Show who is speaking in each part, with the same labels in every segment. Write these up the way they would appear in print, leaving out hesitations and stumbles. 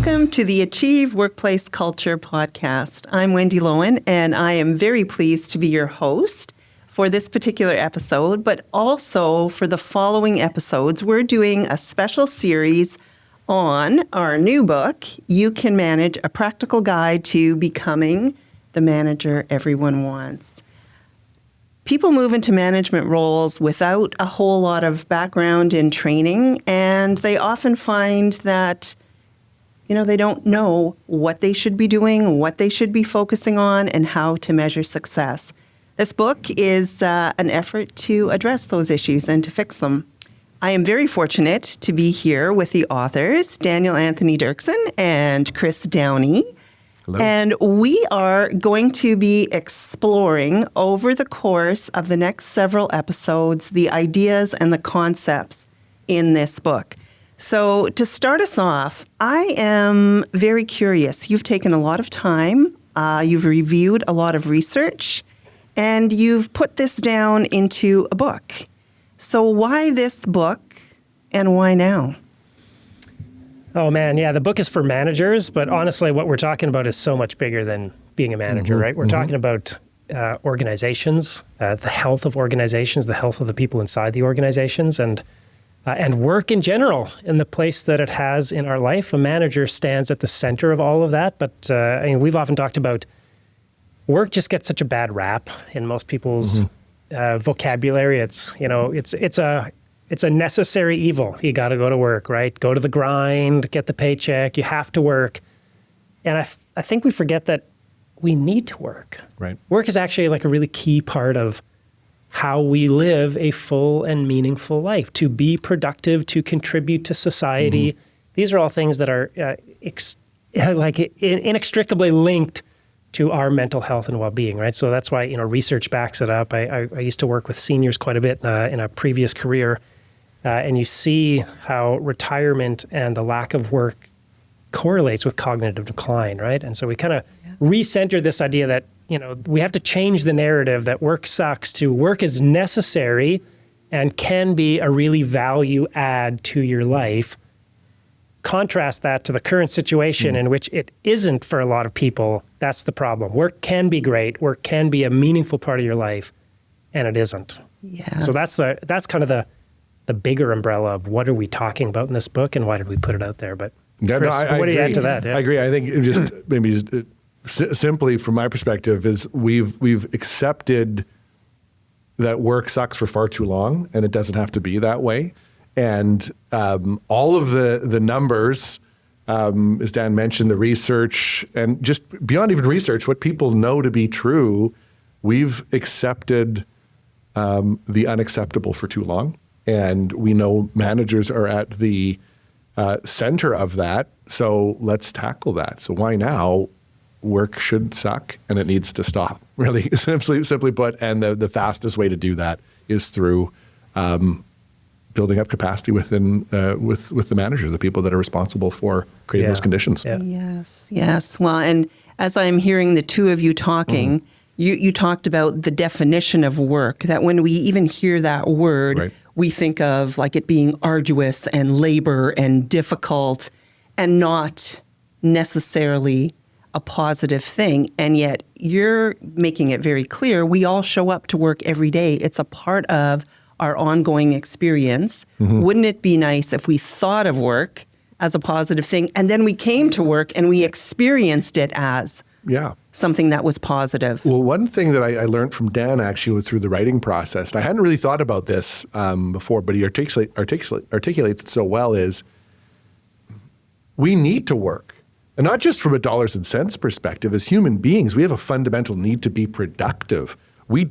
Speaker 1: Welcome to the Achieve Workplace Culture podcast. I'm Wendy Loewen, and I am very pleased to be your host for this particular episode, but also for the following episodes. We're doing a special series on our new book, You Can Manage, a Practical Guide to Becoming the Manager Everyone Wants. People move into management roles without a whole lot of background in training, and they often find that they don't know what they should be doing, what they should be focusing on, and how to measure success. This book is an effort to address those issues and to fix them. I am very fortunate to be here with the authors, Daniel Anthony Doerksen and Chris Downey.
Speaker 2: Hello.
Speaker 1: And we are going to be exploring over the course of the next several episodes the ideas and the concepts in this book. So to start us off, I am very curious. You've taken a lot of time, you've reviewed a lot of research, and you've put this down into a book. So why this book and why now?
Speaker 3: Oh man, yeah, the book is for managers, but honestly, what we're talking about is so much bigger than being a manager, right? We're talking about organizations, the health of organizations, the health of the people inside the organizations, and work in general, in the place that it has in our life. A manager stands at the center of all of that, but we've often talked about work just gets such a bad rap in most people's vocabulary. It's a necessary evil. You got to go to work, right? Go to the grind, get the paycheck. You have to work, and I think we forget that we need to work.
Speaker 2: Right.
Speaker 3: Work is actually like a really key part of how we live a full and meaningful life, to be productive, to contribute to society. These are all things that are inextricably linked to our mental health and well-being, right? So that's why, research backs it up. I used to work with seniors quite a bit in a previous career, and you see how retirement and the lack of work correlates with cognitive decline, right? And so we kind of recenter this idea that we have to change the narrative that work sucks to work is necessary and can be a really value add to your life. Contrast that to the current situation in which it isn't for a lot of people. That's the problem. Work can be great. Work can be a meaningful part of your life, and it isn't.
Speaker 1: Yeah.
Speaker 3: So that's kind of the bigger umbrella of what are we talking about in this book and why did we put it out there? But Chris, what do you add to that? Yeah.
Speaker 2: I agree. I think simply from my perspective is we've accepted that work sucks for far too long, and it doesn't have to be that way. And all of the numbers, as Dan mentioned, the research, and just beyond even research, what people know to be true, we've accepted the unacceptable for too long. And we know managers are at the center of that. So let's tackle that. So why now? Work should suck and it needs to stop, really simply put. And the fastest way to do that is through building up capacity within with the manager, the people that are responsible for creating those conditions.
Speaker 3: Yeah.
Speaker 1: Yes. Well, and as I'm hearing the two of you talking, you talked about the definition of work, that when we even hear that word, we think of like it being arduous and labor and difficult and not necessarily a positive thing. And yet you're making it very clear we all show up to work every day. It's a part of our ongoing experience. Wouldn't it be nice if we thought of work as a positive thing and then we came to work and we experienced it as something that was positive?
Speaker 2: Well, one thing that I learned from Dan actually through the writing process, and I hadn't really thought about this before, but he articulates it so well, is we need to work. And not just from a dollars and cents perspective. As human beings, we have a fundamental need to be productive. We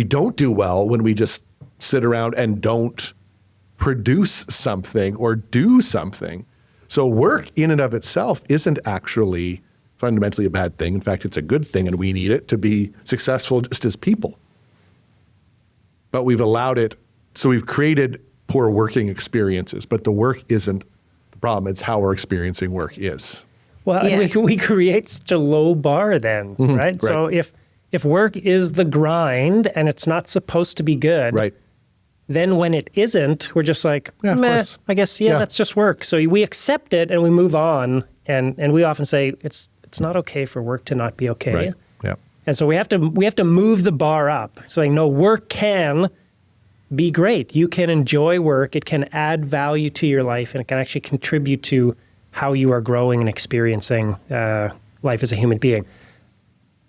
Speaker 2: don't do well when we just sit around and don't produce something or do something. So work in and of itself isn't actually fundamentally a bad thing. In fact, it's a good thing, and we need it to be successful just as people. But we've allowed it, so we've created poor working experiences, but the work isn't the problem. It's how we're experiencing work is.
Speaker 3: Well, we create such a low bar then, right? So if work is the grind and it's not supposed to be good, then when it isn't, we're just like, meh, I guess, that's just work. So we accept it and we move on And we often say it's not okay for work to not be okay.
Speaker 2: Right. Yeah.
Speaker 3: And so we have to move the bar up, saying, no, work can be great. You can enjoy work. It can add value to your life, and it can actually contribute to how you are growing and experiencing life as a human being.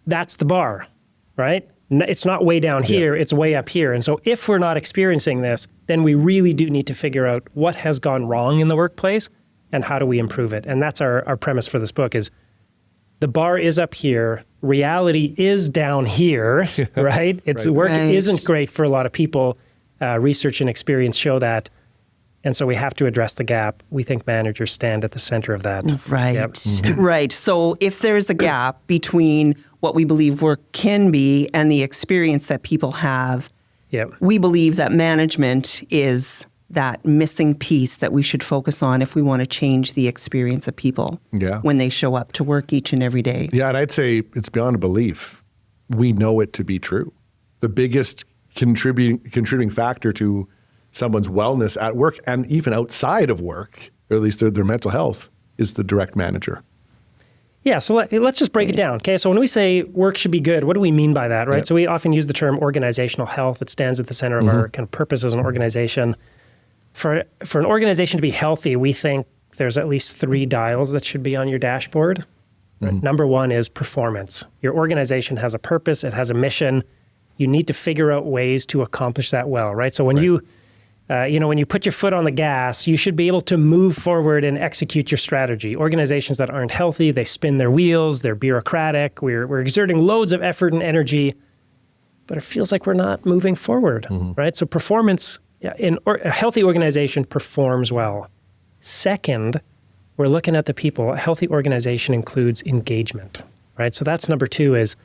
Speaker 3: That's the bar, right? It's not way down here, it's way up here. And so if we're not experiencing this, then we really do need to figure out what has gone wrong in the workplace and how do we improve it. And that's our premise for this book is the bar is up here, reality is down here, right? It's work isn't great for a lot of people. Research and experience show that. And so we have to address the gap. We think managers stand at the center of that.
Speaker 1: Right.
Speaker 3: Yep.
Speaker 1: Right. So if there's a gap between what we believe work can be and the experience that people have,
Speaker 3: Yep.
Speaker 1: we believe that management is that missing piece that we should focus on if we want to change the experience of people when they show up to work each and every day.
Speaker 2: Yeah, and I'd say it's beyond a belief. We know it to be true. The biggest contributing factor to someone's wellness at work and even outside of work, or at least their mental health, is the direct manager.
Speaker 3: Yeah, so let's just break it down. Okay, so when we say work should be good, what do we mean by that, right?
Speaker 2: Yep.
Speaker 3: So we often use the term organizational health. It stands at the center of our kind of purpose as an organization. For an organization to be healthy, we think there's at least 3 dials that should be on your dashboard. Right? Number 1 is performance. Your organization has a purpose, it has a mission. You need to figure out ways to accomplish that well, right? So when when you put your foot on the gas, you should be able to move forward and execute your strategy. Organizations that aren't healthy, they spin their wheels, they're bureaucratic, we're exerting loads of effort and energy, but it feels like we're not moving forward, right? So performance, a healthy organization performs well. Second, we're looking at the people. A healthy organization includes engagement, right? So that's number 2 is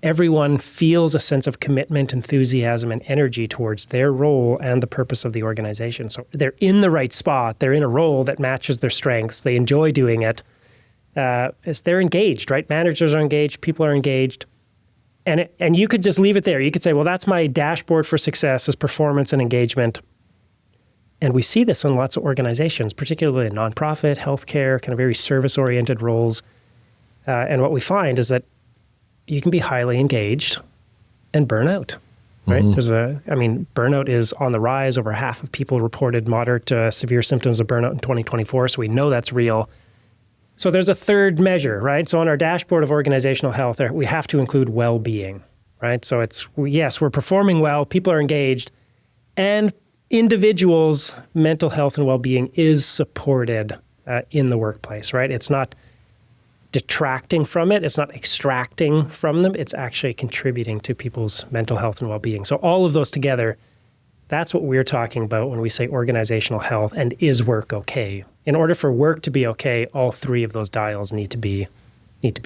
Speaker 3: everyone feels a sense of commitment, enthusiasm, and energy towards their role and the purpose of the organization. So they're in the right spot. They're in a role that matches their strengths. They enjoy doing it. They're engaged, right? Managers are engaged. People are engaged. And you could just leave it there. You could say, well, that's my dashboard for success is performance and engagement. And we see this in lots of organizations, particularly in nonprofit, healthcare, kind of very service-oriented roles. And what we find is that you can be highly engaged and burn out, right? Burnout is on the rise. Over half of people reported moderate to severe symptoms of burnout in 2024. So we know that's real. So there's a third measure, right? So on our dashboard of organizational health, we have to include well-being, right? So we're performing well, people are engaged, and individuals' mental health and well-being is supported in the workplace, right? It's not detracting from it. It's not extracting from them. It's actually contributing to people's mental health and well-being. So all of those together, that's what we're talking about when we say organizational health and is work okay. In order for work to be okay, all 3 of those dials need to be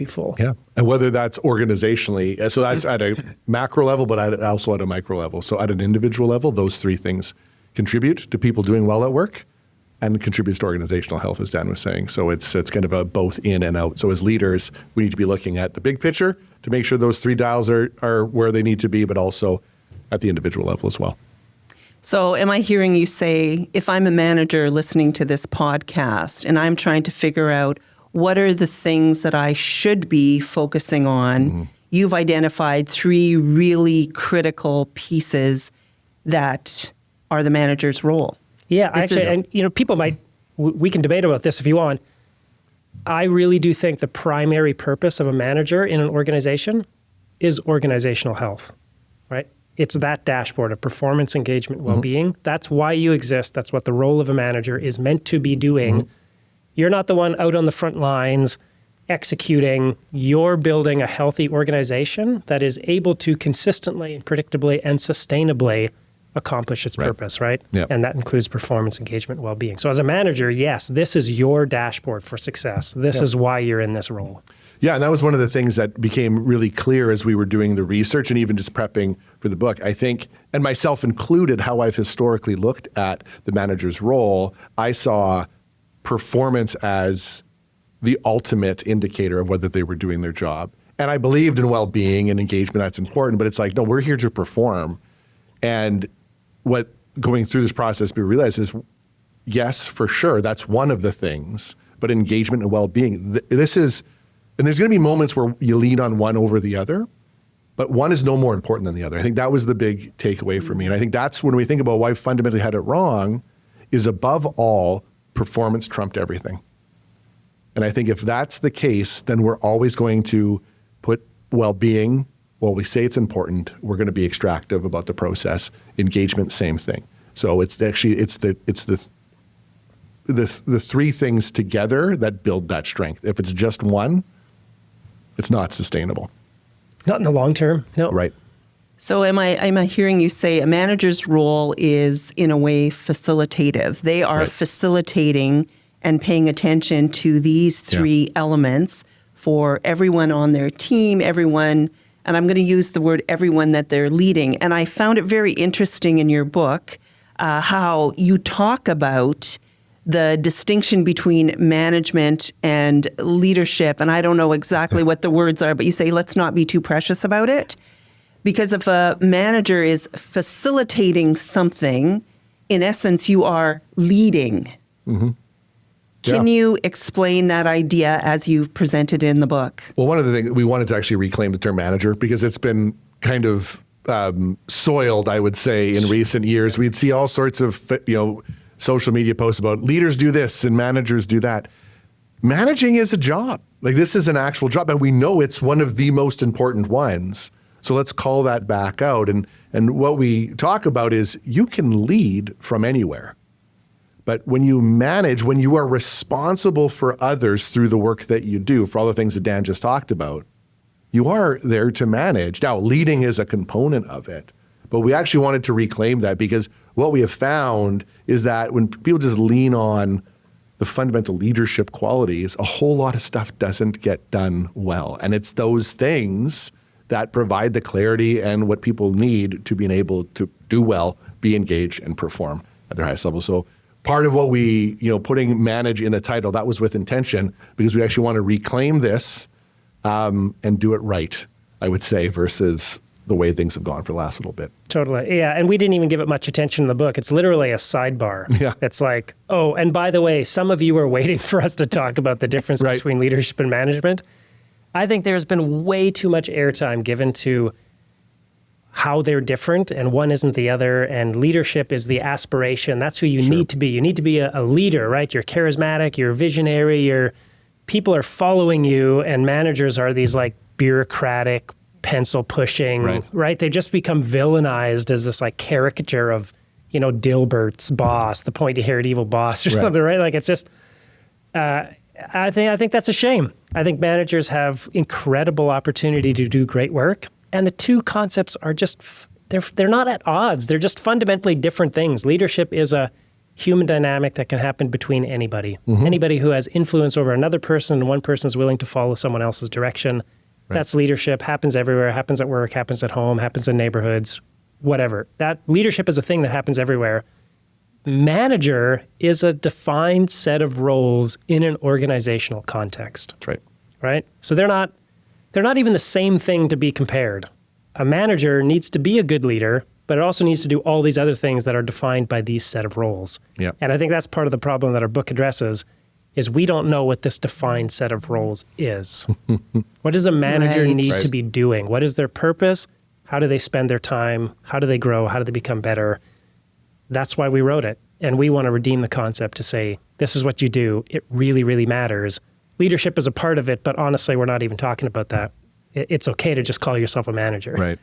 Speaker 3: full.
Speaker 2: Yeah, and whether that's organizationally, so that's at a macro level, but also at a micro level. So at an individual level, those 3 things contribute to people doing well at work and contributes to organizational health, as Dan was saying. So it's kind of a both in and out. So as leaders, we need to be looking at the big picture to make sure those 3 dials are where they need to be, but also at the individual level as well.
Speaker 1: So am I hearing you say, if I'm a manager listening to this podcast and I'm trying to figure out what are the things that I should be focusing on, you've identified 3 really critical pieces that are the manager's role.
Speaker 3: Yeah, people we can debate about this if you want. I really do think the primary purpose of a manager in an organization is organizational health, right? It's that dashboard of performance, engagement, well-being. That's why you exist. That's what the role of a manager is meant to be doing. You're not the one out on the front lines executing. You're building a healthy organization that is able to consistently, predictably, and sustainably accomplish its purpose, right?
Speaker 2: Yep.
Speaker 3: And that includes performance, engagement, well-being. So as a manager, yes, this is your dashboard for success. This is why you're in this role.
Speaker 2: Yeah, and that was one of the things that became really clear as we were doing the research and even just prepping for the book. I think, and myself included, how I've historically looked at the manager's role, I saw performance as the ultimate indicator of whether they were doing their job. And I believed in well-being and engagement, that's important, but it's like, no, we're here to perform. And what going through this process we realized is, yes, for sure, that's one of the things, but engagement and well-being. This is, and there's going to be moments where you lean on one over the other, but one is no more important than the other. I think that was the big takeaway for me. And I think that's when we think about why we fundamentally had it wrong, is above all, performance trumped everything. And I think if that's the case, then we're always going to put well-being, well, we say it's important, we're going to be extractive about the process. Engagement, same thing. So it's the three things together that build that strength. If it's just one, it's not sustainable.
Speaker 3: Not in the long term, no.
Speaker 2: Right.
Speaker 1: So am I hearing you say a manager's role is, in a way, facilitative? They are facilitating and paying attention to these three elements for everyone on their team, everyone, and I'm going to use the word everyone that they're leading. And I found it very interesting in your book how you talk about the distinction between management and leadership. And I don't know exactly what the words are, but you say, let's not be too precious about it. Because if a manager is facilitating something, in essence, you are leading. Mm-hmm. Can you explain that idea as you've presented in the book?
Speaker 2: Well, one of the things, we wanted to actually reclaim the term manager because it's been kind of soiled, I would say, in recent years. We'd see all sorts of, social media posts about leaders do this and managers do that. Managing is a job. Like, this is an actual job, and we know it's one of the most important ones. So let's call that back out. And what we talk about is you can lead from anywhere. But when you manage, when you are responsible for others through the work that you do, for all the things that Dan just talked about, you are there to manage. Now, leading is a component of it, but we actually wanted to reclaim that because what we have found is that when people just lean on the fundamental leadership qualities, a whole lot of stuff doesn't get done well. And it's those things that provide the clarity and what people need to being able to do well, be engaged, and perform at their highest level. So part of what we, putting manage in the title, that was with intention because we actually want to reclaim this and do it right, I would say, versus the way things have gone for the last little bit.
Speaker 3: Totally. Yeah. And we didn't even give it much attention in the book. It's literally a sidebar.
Speaker 2: Yeah.
Speaker 3: It's like, oh, and by the way, some of you are waiting for us to talk about the difference between leadership and management. I think there's been way too much airtime given to how they're different and one isn't the other. And leadership is the aspiration. That's who you need to be. You need to be a leader, right? You're charismatic, you're visionary, people are following you, and managers are these like bureaucratic, pencil pushing, right? They just become villainized as this like caricature of, Dilbert's boss, the pointy-haired evil boss or something, right? Like it's just, I think that's a shame. I think managers have incredible opportunity to do great work. And the two concepts are just, they're not at odds. They're just fundamentally different things. Leadership is a human dynamic that can happen between anybody. Mm-hmm. Anybody who has influence over another person and one person is willing to follow someone else's direction. That's leadership, happens everywhere, happens at work, happens at home, happens in neighborhoods, whatever. That leadership is a thing that happens everywhere. Manager is a defined set of roles in an organizational context.
Speaker 2: That's right.
Speaker 3: Right? So they're not even the same thing to be compared. A manager needs to be a good leader, but it also needs to do all these other things that are defined by these set of roles.
Speaker 2: Yeah.
Speaker 3: And I think that's part of the problem that our book addresses is we don't know what this defined set of roles is. What does a manager need to be doing? What is their purpose? How do they spend their time? How do they grow? How do they become better? That's why we wrote it. And we want to redeem the concept to say, this is what you do. It really, really matters. Leadership is a part of it, but honestly, we're not even talking about that. It's okay to just call yourself a manager.
Speaker 2: Right.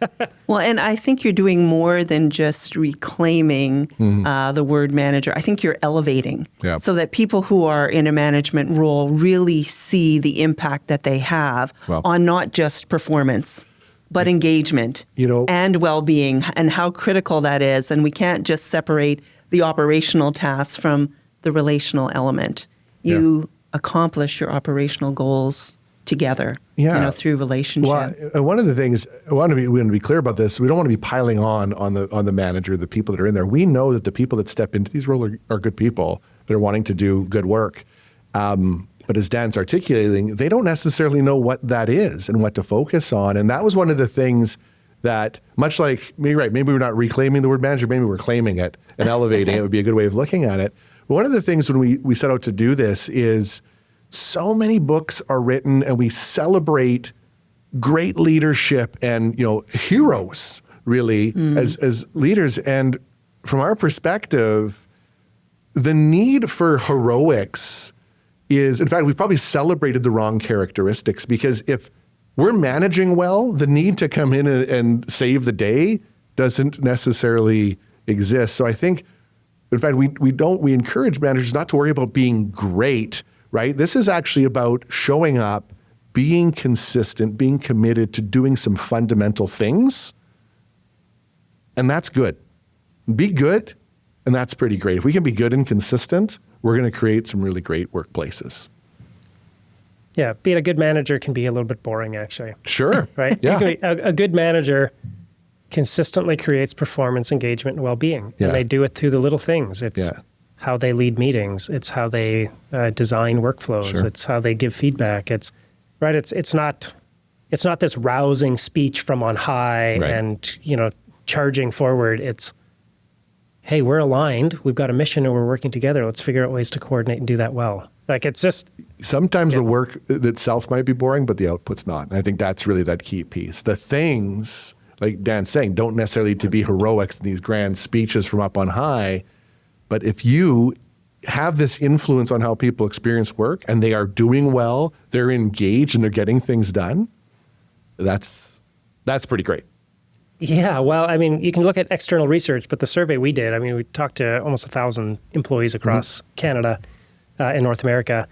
Speaker 1: Well, and I think you're doing more than just reclaiming the word manager. I think you're elevating so that people who are in a management role really see the impact that they have on not just performance, but engagement and well-being and how critical that is. And we can't just separate the operational tasks from the relational element. You accomplish your operational goals together, through relationship.
Speaker 2: Well, one of the things we want to be clear about this. We don't want to be piling on the manager, the people that are in there. We know that the people that step into these roles are good people that are wanting to do good work. But as Dan's articulating, they don't necessarily know what that is and what to focus on. And that was one of the things that, much like, maybe we're not reclaiming the word manager, maybe we're claiming it and elevating it would be a good way of looking at it. But one of the things when we set out to do this is so many books are written and we celebrate great leadership and, heroes really as leaders. And from our perspective, the need for heroics is, in fact, we've probably celebrated the wrong characteristics, because if we're managing well, the need to come in and save the day doesn't necessarily exist. So I think, in fact, we encourage managers not to worry about being great, right? This is actually about showing up, being consistent, being committed to doing some fundamental things. And that's good. Be good, and that's pretty great. If we can be good and consistent, we're going to create some really great workplaces.
Speaker 3: Yeah, being a good manager can be a little bit boring, actually.
Speaker 2: Sure.
Speaker 3: Right?
Speaker 2: Yeah.
Speaker 3: A good manager consistently creates performance, engagement, and well-being.
Speaker 2: Yeah.
Speaker 3: And they do it through the little things. It's
Speaker 2: Yeah.
Speaker 3: how they lead meetings. It's how they design workflows.
Speaker 2: Sure.
Speaker 3: It's how they give feedback. It's not this rousing speech from on high
Speaker 2: Right.
Speaker 3: and, charging forward. It's, hey, we're aligned. We've got a mission and we're working together. Let's figure out ways to coordinate and do that well. Like, it's just,
Speaker 2: Sometimes the work itself might be boring, but the output's not. And I think that's really that key piece. The things, like Dan's saying, don't necessarily need to be heroics in these grand speeches from up on high. But if you have this influence on how people experience work and they are doing well, they're engaged and they're getting things done, that's pretty great.
Speaker 3: yeah, well, I mean, you can look at external research, but the survey we did, I mean, we talked to almost 1,000 employees across Canada and North America.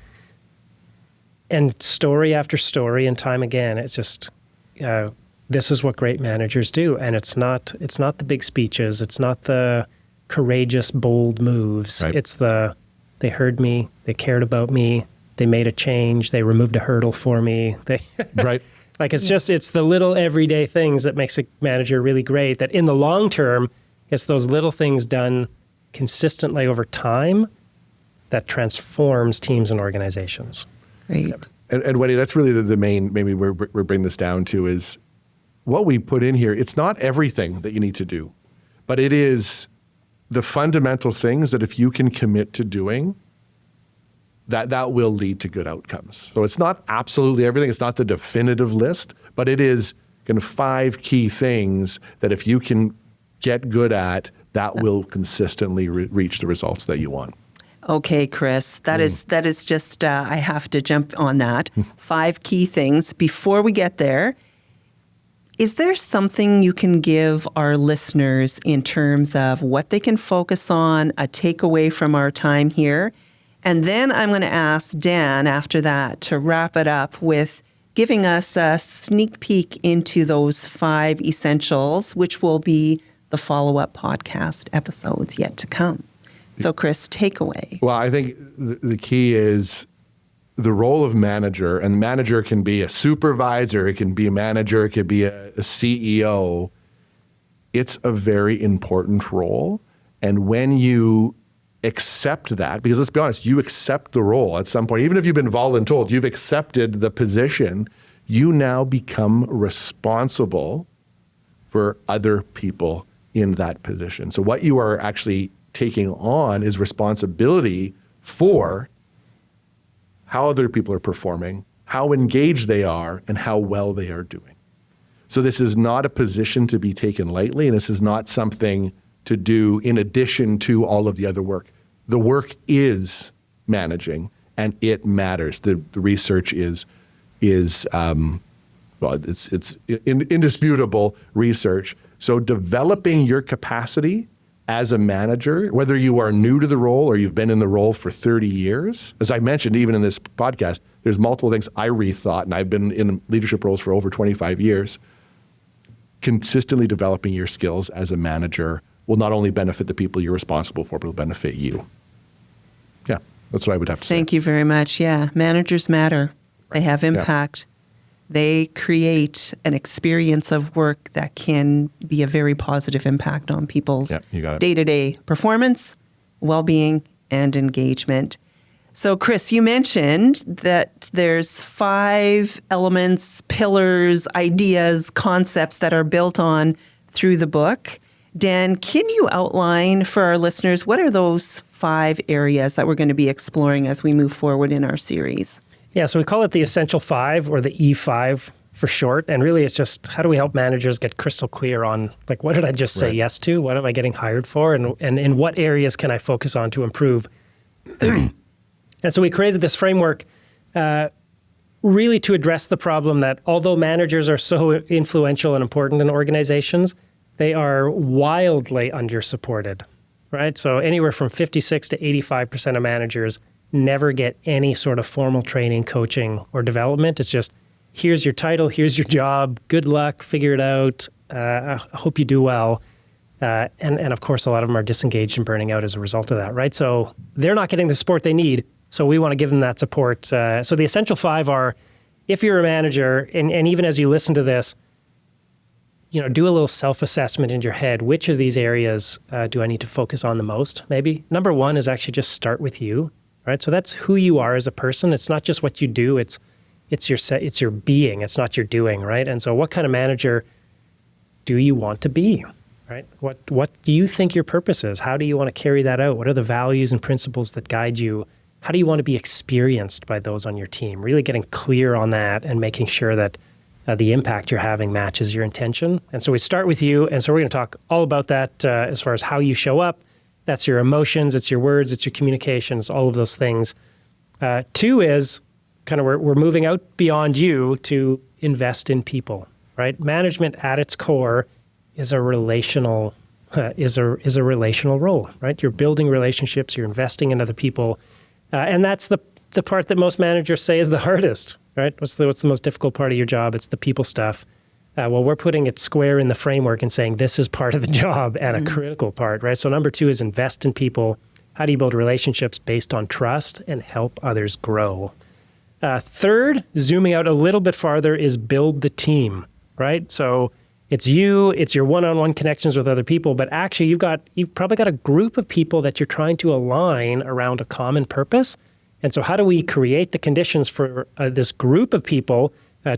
Speaker 3: And story after story and time again, it's just, this is what great managers do. And it's not the big speeches. It's not the courageous, bold moves.
Speaker 2: Right.
Speaker 3: It's they heard me, they cared about me, they made a change, they removed a hurdle for me.
Speaker 2: Right.
Speaker 3: Like, it's the little everyday things that makes a manager really great, that in the long term, it's those little things done consistently over time that transforms teams and organizations.
Speaker 1: Great.
Speaker 2: And Wendy, that's really the main, maybe we're bringing this down to, is what we put in here. It's not everything that you need to do, but it is the fundamental things that if you can commit to doing, that will lead to good outcomes. So it's not absolutely everything. It's not the definitive list, but it is kind of 5 key things that if you can get good at, that will consistently reach the results that you want.
Speaker 1: Okay, Chris, that is just, I have to jump on that. 5 key things. Before we get there, is there something you can give our listeners in terms of what they can focus on, a takeaway from our time here? And then I'm going to ask Dan after that to wrap it up with giving us a sneak peek into those 5 essentials, which will be the follow-up podcast episodes yet to come. So, Chris, takeaway.
Speaker 2: Well, I think the key is the role of manager, and manager can be a supervisor, it can be a manager, it could be a CEO. It's a very important role. And when you accept that, because let's be honest, you accept the role at some point, even if you've been voluntold, you've accepted the position, you now become responsible for other people in that position. So what you are actually taking on is responsibility for how other people are performing, how engaged they are, and how well they are doing. So this is not a position to be taken lightly, and this is not something to do in addition to all of the other work. The work is managing, and it matters. The research is indisputable research. So developing your capacity as a manager, whether you are new to the role or you've been in the role for 30 years, as I mentioned, even in this podcast, there's multiple things I rethought, and I've been in leadership roles for over 25 years. Consistently developing your skills as a manager will not only benefit the people you're responsible for, but will benefit you. Yeah, that's what I would have to say.
Speaker 1: Thank you very much. Yeah, managers matter. They have impact. They create an experience of work that can be a very positive impact on people's day-to-day performance, well-being, and engagement. So, Chris, you mentioned that there's 5 elements, pillars, ideas, concepts that are built on through the book. Dan, can you outline for our listeners what are those 5 areas that we're going to be exploring as we move forward in our series?
Speaker 3: Yeah, so we call it the Essential 5 or the E5 for short. And really it's just how do we help managers get crystal clear on like, what did I just say yes to? What am I getting hired for? And in what areas can I focus on to improve? And so we created this framework really to address the problem that although managers are so influential and important in organizations, they are wildly under-supported, right? So anywhere from 56 to 85% of managers never get any sort of formal training, coaching, or development. It's just, here's your title, here's your job, good luck, figure it out, I hope you do well. And of course, a lot of them are disengaged and burning out as a result of that, right? So they're not getting the support they need, so we want to give them that support. So the Essential 5 are, if you're a manager, and even as you listen to this, do a little self-assessment in your head. Which of these areas do I need to focus on the most, maybe? Number one is actually just start with you, right? So that's who you are as a person. It's not just what you do. It's your being. It's not your doing, right? And so what kind of manager do you want to be, right? What do you think your purpose is? How do you want to carry that out? What are the values and principles that guide you? How do you want to be experienced by those on your team? Really getting clear on that and making sure that the impact you're having matches your intention. And so we start with you. And so we're going to talk all about that as far as how you show up. That's your emotions, it's your words, it's your communications, all of those things. Two is kind of we're moving out beyond you to invest in people, right? Management at its core is a relational relational role, right? You're building relationships, you're investing in other people. And that's the part that most managers say is the hardest, right? What's the most difficult part of your job? It's the people stuff. Well, we're putting it square in the framework and saying this is part of the job and a critical part, right? So number two is invest in people. How do you build relationships based on trust and help others grow? Third, zooming out a little bit farther, is build the team, right? So it's your one-on-one connections with other people, but actually you've probably got a group of people that you're trying to align around a common purpose. And so how do we create the conditions for this group of people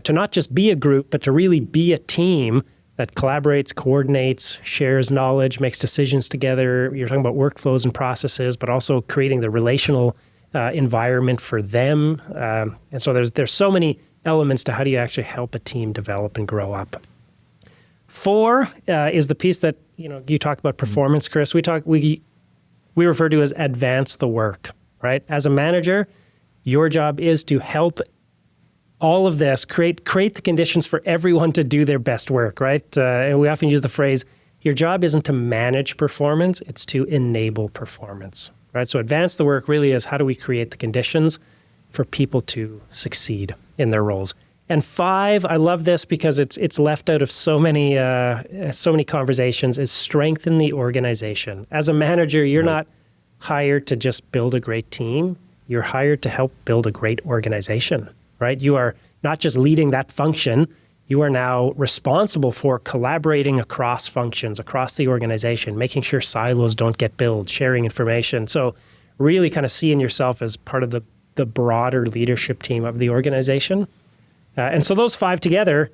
Speaker 3: to not just be a group, but to really be a team that collaborates, coordinates, shares knowledge, makes decisions together? You're talking about workflows and processes, but also creating the relational environment for them. And so there's so many elements to how do you actually help a team develop and grow up. 4 is the piece that you talked about performance, Chris. We refer to as advance the work, right? As a manager, your job is to help all of this, create the conditions for everyone to do their best work, right? And we often use the phrase, your job isn't to manage performance, it's to enable performance, right? So advance the work really is how do we create the conditions for people to succeed in their roles. And 5, I love this because it's left out of so many conversations, is strengthen the organization. As a manager, you're not hired to just build a great team. You're hired to help build a great organization, right? You are not just leading that function. You are now responsible for collaborating across functions, across the organization, making sure silos don't get built, sharing information. So really kind of seeing yourself as part of the broader leadership team of the organization. And so those 5 together,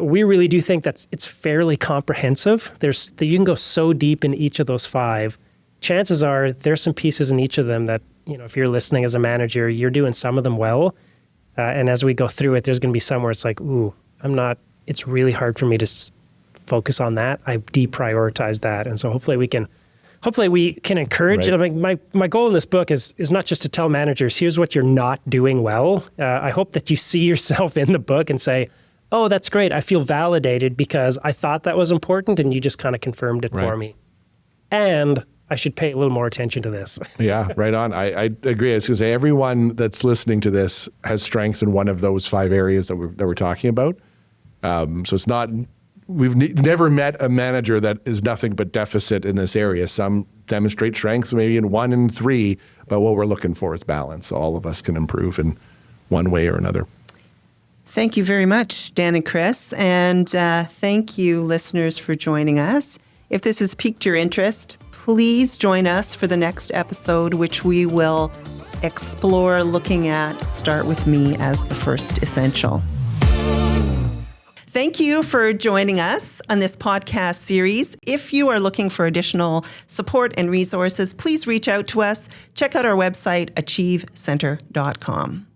Speaker 3: we really do think it's fairly comprehensive. You can go so deep in each of those 5. Chances are there's some pieces in each of them that, if you're listening as a manager, you're doing some of them well. And as we go through it, there's going to be some where it's like, it's really hard for me to focus on that. I deprioritize that. And so hopefully we can encourage. Right. My goal in this book is not just to tell managers, here's what you're not doing well. I hope that you see yourself in the book and say, oh, that's great. I feel validated because I thought that was important and you just kind of confirmed it for me. And I should pay a little more attention to this. Yeah, right on. I agree. I was going to say, everyone that's listening to this has strengths in one of those 5 areas that we're talking about. So it's not, we've never met a manager that is nothing but deficit in this area. Some demonstrate strengths maybe in 1 and 3, but what we're looking for is balance. So all of us can improve in one way or another. Thank you very much, Dan and Chris. And thank you, listeners, for joining us. If this has piqued your interest, please join us for the next episode, which we will explore looking at Start With Me as the first essential. Thank you for joining us on this podcast series. If you are looking for additional support and resources, please reach out to us. Check out our website, achievecenter.com.